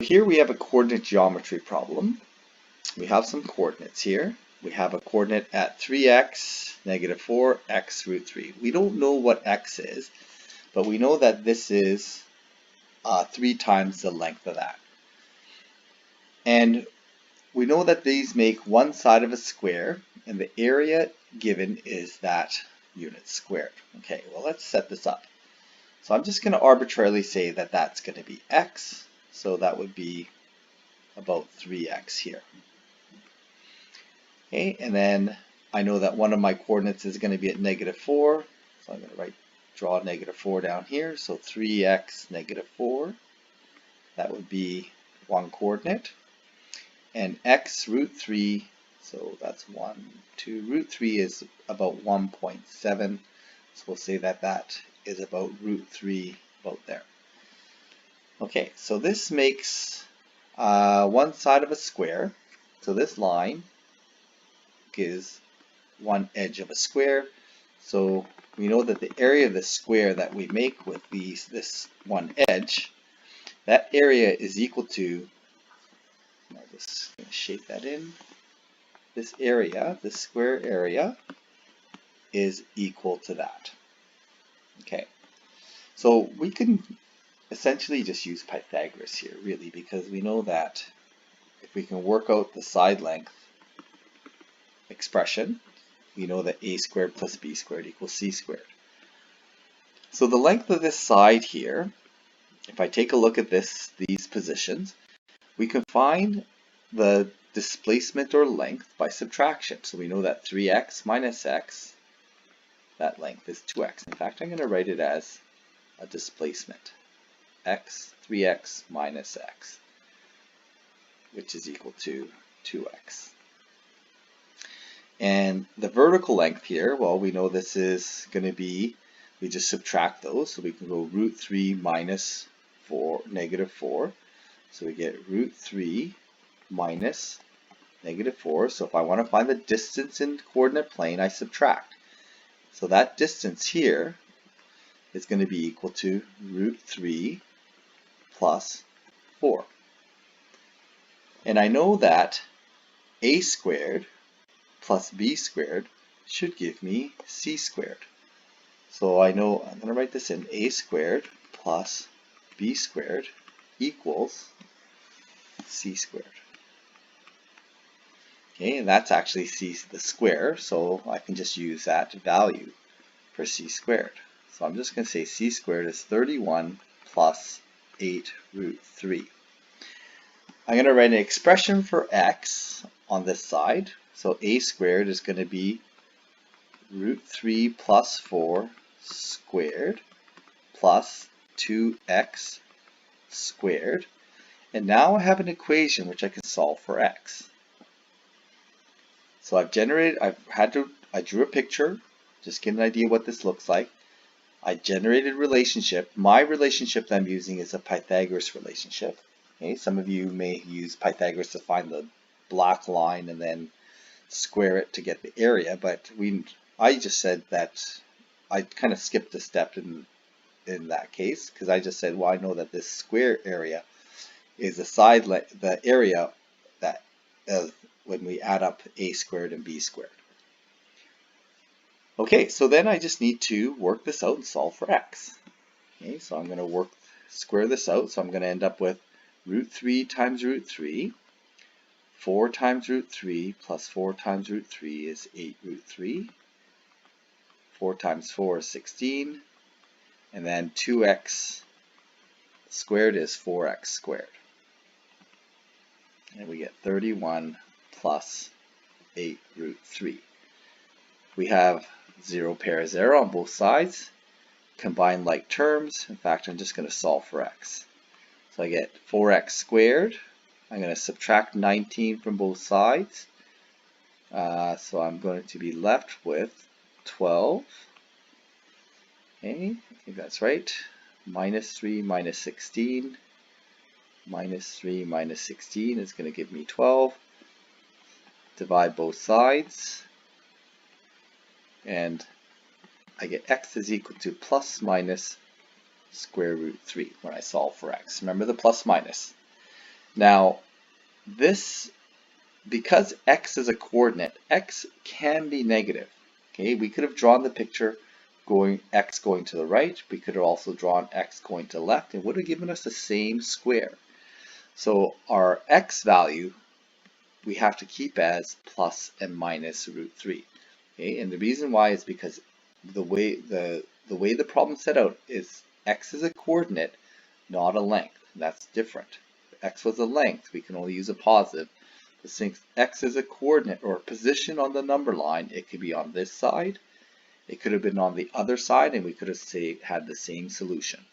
Here we have a coordinate geometry problem. We have some coordinates here. We have a coordinate at 3x, -4, x root 3. We don't know what x is, but we know that this is 3 times the length of that. And we know that these make one side of a square, and the area given is that unit squared. Okay, well, let's set this up. So I'm just going to arbitrarily say that that's going to be x, so that would be about 3x here. Okay, and then I know that one of my coordinates is going to be at -4, so I'm going to draw -4 down here, so 3x -4, that would be one coordinate, and x root 3, so that's 1, 2, root 3 is about 1.7, so we'll say that that is about root 3, about there. Okay, so this makes one side of a square, so this line is one edge of a square, so we know that the area of the square that we make with this one edge, that area is equal to, I'm just going to shape that in, this area, this square area, is equal to that. Okay, so we can essentially just use Pythagoras here, really, because we know that if we can work out the side length expression, we know that a squared plus b squared equals c squared. So the length of this side here, if I take a look at these positions, we can find the displacement or length by subtraction. So we know that 3x minus x, that length is 2x. In fact, I'm going to write it as a displacement. 3x minus x, which is equal to 2x. And the vertical length here, well, we know this is going to be, we just subtract those, so we can go root 3 minus 4, -4. So we get root 3 minus -4. So if I want to find the distance in coordinate plane, I subtract. So that distance here is going to be equal to root 3 plus 4. And I know that a squared plus b squared should give me c squared. So I know, I'm going to write this in, a squared plus b squared equals c squared. Okay, and that's actually c the square, so I can just use that value for c squared. So I'm just going to say c squared is 31 plus 8 root 3. I'm going to write an expression for x on this side. So a squared is going to be root 3 plus 4 squared plus 2x squared. And now I have an equation which I can solve for x. So I drew a picture, just get an idea what this looks like. I generated a relationship. My relationship that I'm using is a Pythagoras relationship. Okay, some of you may use Pythagoras to find the black line and then square it to get the area, but I just said that I kind of skipped a step in that case, because I just said, well, I know that this square area is the area that when we add up a squared and b squared. Okay, so then I just need to work this out and solve for x. Okay, so I'm going to square this out, so I'm going to end up with root 3 times root 3. 4 times root 3 plus 4 times root 3 is 8 root 3. 4 times 4 is 16. And then 2x squared is 4x squared. And we get 31 plus 8 root 3. We have 0 pair 0 on both sides. Combine like terms. In fact, I'm just going to solve for x. So I get 4x squared. I'm going to subtract 19 from both sides. So I'm going to be left with 12. Okay, I think that's right. Minus 3 minus 16. Minus 3 minus 16 is going to give me 12. Divide both sides. And I get x is equal to plus minus square root 3 when I solve for x. Remember the plus minus. Now, this, because x is a coordinate, x can be negative. Okay, we could have drawn the picture going x going to the right. We could have also drawn x going to the left. It would have given us the same square. So our x value we have to keep as plus and minus root 3. Okay, and the reason why is because the way the problem set out is x is a coordinate, not a length. That's different. If x was a length, we can only use a positive. But since x is a coordinate or a position on the number line, it could be on this side, it could have been on the other side, and we could have had the same solution.